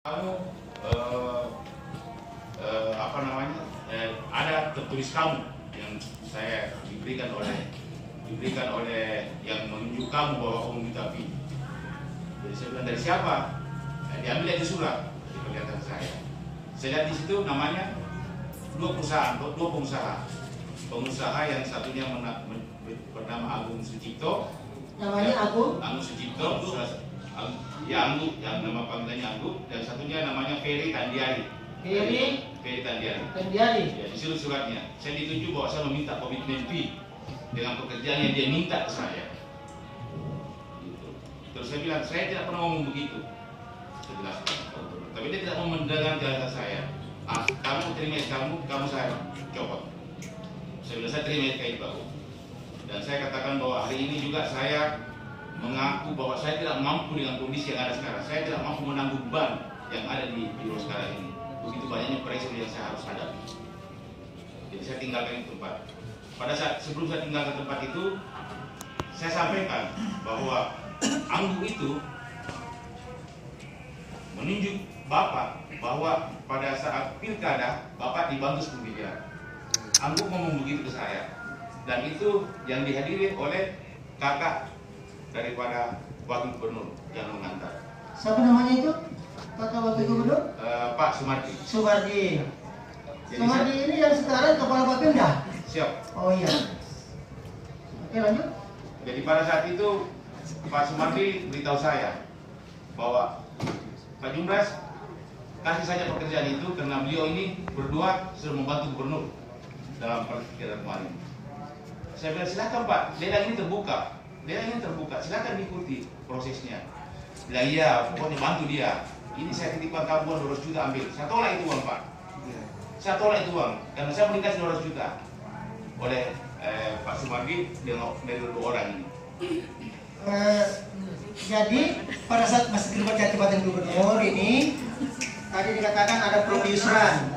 Kamu apa namanya ada tertulis kamu yang saya diberikan oleh yang menunjuk kamu bahwa kamu minta fee. Jadi saya bilang dari siapa? Diambil dari surat di penglihatan saya. Saya lihat di situ namanya dua pengusaha yang satunya bernama Agung Sucipto. Namanya Agung Sucipto. Ya Anggu, yang nama panggilannya Anggu, dan satunya namanya Ferry Tandiari. Ferry Tandiari. Ya, di suratnya saya dituju bahwa saya meminta komitmen fee dengan pekerjaan yang dia minta ke saya. Gitu. Terus saya bilang saya tidak pernah ngomong begitu. Saya jelaskan. Tapi dia tidak mau mendengar jelasan saya. Kamu terima kamu saya copot. Saya bilang saya terima itu aku. Dan saya katakan bahwa hari ini juga saya mengaku bahwa saya tidak mampu dengan kondisi yang ada sekarang. Saya tidak mampu menanggung beban yang ada di biro sekarang ini. Begitu banyaknya pressure yang saya harus hadapi. Jadi saya tinggalkan tempat. Pada saat sebelum saya tinggalkan tempat itu, saya sampaikan bahwa Anggu itu menunjuk Bapak bahwa pada saat pilkada Bapak dibantu 10 miliar. Anggu ngomong begitu ke saya. Dan itu yang dihadiri oleh kakak daripada Wakil Gubernur yang mengantar. Siapa namanya itu? Kakak Wakil Gubernur? Pak Sumardi. Sumardi ini yang sekarang kepala Bapenda? Siap. Oh iya. Oke, lanjut. Jadi pada saat itu Pak Sumardi beritahu saya bahwa Pak Jumbras kasih saja pekerjaan itu karena beliau ini berdua sudah membantu gubernur dalam perkiraan kemarin. Saya bilang silakan Pak, lelang ini terbuka. Silakan diikuti prosesnya. Bilang iya, pokoknya bantu dia. Ini saya titipkan kamu 200 juta ambil. Saya tolak itu uang Pak. Saya tolak itu uang karena saya berikan 200 juta oleh Pak Sumardi dari dua orang ini. Jadi pada saat masih terlibat jabatan gubernur ini tadi dikatakan ada Prof. Yusran,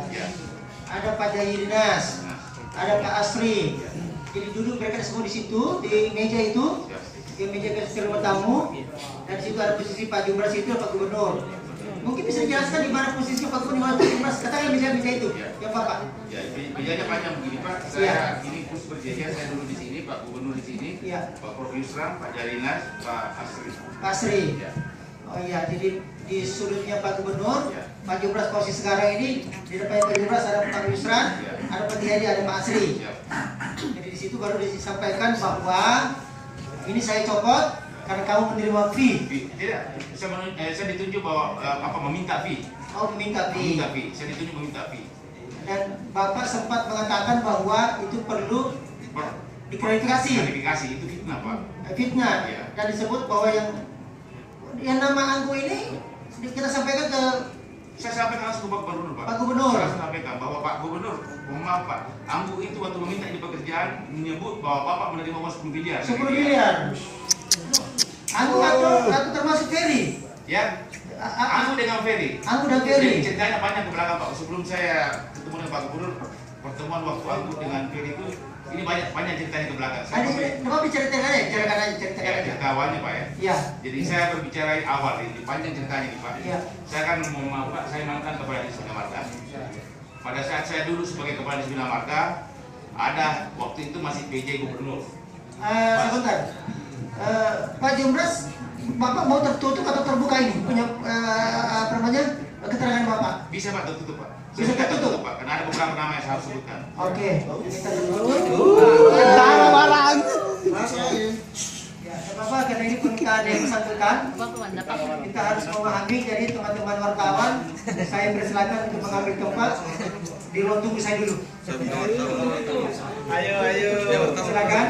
ada Pak Jayirnas, ada Pak Asri. Jadi duduk mereka semua di situ di meja itu, di meja terima tamu, dan di situ ada posisi Pak Jumbras itu Pak Gubernur. Mungkin bisa dijelaskan di mana posisi Pak Gubernur, di mana Pak Jumbras? Katakan meja itu, ya Pak. Ya, mejanya panjang begini Pak. Saya ini kursi berjejer, saya dulu di sini, Pak Gubernur di sini, Pak Prof. Yusran, Pak Jarinas, Pak Asri. Pak Asri. Oh iya, jadi di sudutnya Pak Gubernur, Pak Jumbras posisi sekarang ini di depan Pak Jumbras ada Pak Yusran, ada Pak Tiadi, ada Pak Asri. Jadi di situ baru disampaikan bahwa ini saya copot karena kamu menerima fee. Tidak, saya ditunjuk bahwa Bapak meminta fee. Oh, meminta fee. Saya ditunjuk meminta fee. Dan Bapak sempat mengatakan bahwa itu perlu diklarifikasi. Klarifikasi itu fitnah Pak. Fitnah. Dan disebut bahwa yang nama Anggu ini kita sampaikan ke saya sampaikan langsung ke Pak Gubernur Pak. Pak Gubernur. Saya sampaikan bahwa Pak Gubernur, maaf Pak, Anggu itu waktu meminta di pekerjaan menyebut bahwa Bapak menerima uang 10 miliar. 10 miliar. Anggu atau termasuk Ferry? Ya. Anggu dengan Ferry. Anggu dan Ferry. Jadi ceritanya panjang ke belakang Pak. Sebelum saya ketemu dengan Pak Gubernur, pertemuan waktu Anggu dengan Ferry itu ini banyak ceritanya ke belakang. Coba ceritakan aja. Cerita awalnya Pak ya. Iya. Jadi saya berbicara awal ini panjang ceritanya nih Pak. Iya. Saya kan mau Pak, saya mantan kepala Dinas Bina Marga. Pada saat saya dulu sebagai kepala Dinas Bina Marga, ada waktu itu masih PJ Gubernur. Sebentar. Pak Jumbras, Bapak mau tertutup atau terbuka ini punya keterangan Bapak? Bisa Pak tertutup Pak. Bisa tertutup Pak, karena ada beberapa nama yang saya harus sebutkan. Oke. Kita dulu. Barang. Ya, Bapak karena ini pernikahan yang bersangkutan, kita harus memahami. Jadi teman-teman wartawan, saya bersilakan untuk mengambil tempat di ruang tunggu saya dulu. Ayo. Silakan.